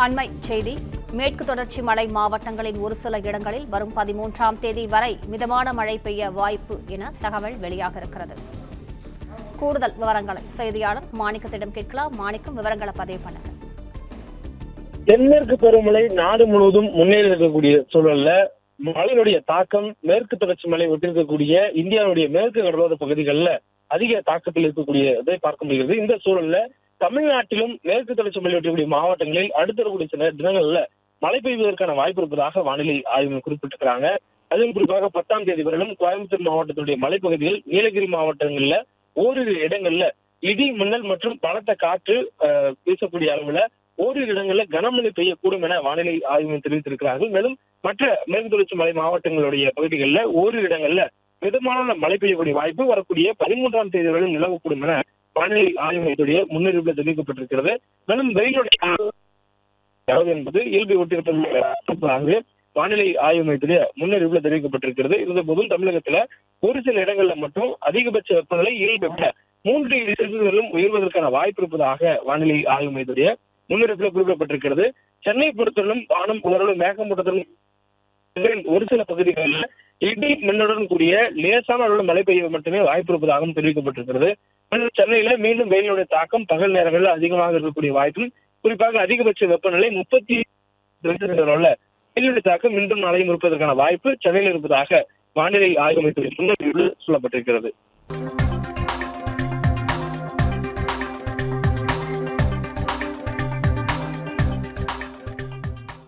அண்மை செய்தி. மேற்கு தொடர்ச்சி மலை மாவட்டங்களின் ஒரு சில இடங்களில் வரும் 13ஆம் தேதி வரை மிதமான மழை பெய்ய வாய்ப்பு என தகவல் வெளியாக இருக்கிறது. கூடுதல் விவரங்களை செய்தியாளர் மாணிக்கத்திடம் கேட்கலாம். மாணிக்கம், விவரங்களை பதிவு பண்ணுங்க. தென்மேற்கு பருவமழை நாடு முழுவதும் முன்னேறி இருக்கக்கூடிய சூழல்ல மழையினுடைய தாக்கம் மேற்கு தொடர்ச்சி மலை ஒட்டிருக்கக்கூடிய இந்தியாவுடைய மேற்கு கடலோர பகுதிகளில் அதிக தாக்கத்தில் இருக்கக்கூடியதை பார்க்க முடிகிறது. இந்த சூழல்ல தமிழ்நாட்டிலும் மேற்கு தொடர்ச்சி மலை ஒட்டிய மாவட்டங்களில் அடுத்த வரக்கூடிய சில தினங்கள்ல மழை பெய்வதற்கான வாய்ப்பு இருப்பதாக வானிலை ஆய்வு குறிப்பிட்டிருக்கிறாங்க. அதிலும் குறிப்பாக 10ஆம் தேதி வரையிலும் கோயம்புத்தூர் மாவட்டத்தினுடைய மலைப்பகுதிகள், நீலகிரி மாவட்டங்கள்ல ஓரிரு இடங்கள்ல இடி, மின்னல் மற்றும் பலத்த காற்று வீசக்கூடிய அளவுல ஓரிரு இடங்கள்ல கனமழை பெய்யக்கூடும் என வானிலை ஆய்வு தெரிவித்திருக்கிறார்கள். மேலும் மற்ற மேற்கு தொடர்ச்சி மலை மாவட்டங்களுடைய பகுதிகளில் ஓரிரு இடங்கள்ல மிதமான மழை பெய்யக்கூடிய வாய்ப்பு வரக்கூடிய 13ஆம் தேதி வரையிலும் நிலவக்கூடும் என வானிலை ஆய்வு மையத்துடைய முன்னறிவிப்பில் தெரிவிக்கப்பட்டிருக்கிறது. மேலும் வெயிலுடைய என்பது இயல்பை ஒட்டியிருப்பதாக வானிலை ஆய்வு மையத்துடைய முன்னறிவிப்பில் தெரிவிக்கப்பட்டிருக்கிறது. இருந்த போதும் தமிழகத்துல ஒரு சில இடங்கள்ல மட்டும் அதிகபட்ச வெப்பநிலை இயல்பை விட 3 டிகிரி செல்சியஸிலும் உயர்வதற்கான வாய்ப்பு இருப்பதாக வானிலை ஆய்வு மையத்துடைய முன்னறிவிப்பில் குறிப்பிடப்பட்டிருக்கிறது. சென்னை பொறுத்தவரையிலும் வானம் ஓரளவு மேகமூட்டத்துடன் ஒரு சில பகுதிகளில் இடி மின்னுடன் கூடிய லேசான அளவில் மழை பெய்ய மட்டுமே வாய்ப்பு இருப்பதாகவும் தெரிவிக்கப்பட்டிருக்கிறது. சென்னையில மீண்டும் வெயிலுடைய தாக்கம் பகல் நேரங்களில் அதிகமாக இருக்கக்கூடிய வாய்ப்பும், குறிப்பாக அதிகபட்ச வெப்பநிலை 30 வெயிலுடைய தாக்கம் மீண்டும் நாளையும் இருப்பதற்கான வாய்ப்பு சென்னையில் இருப்பதாக வானிலை ஆய்வு மையத்தில் சொல்லப்பட்டிருக்கிறது.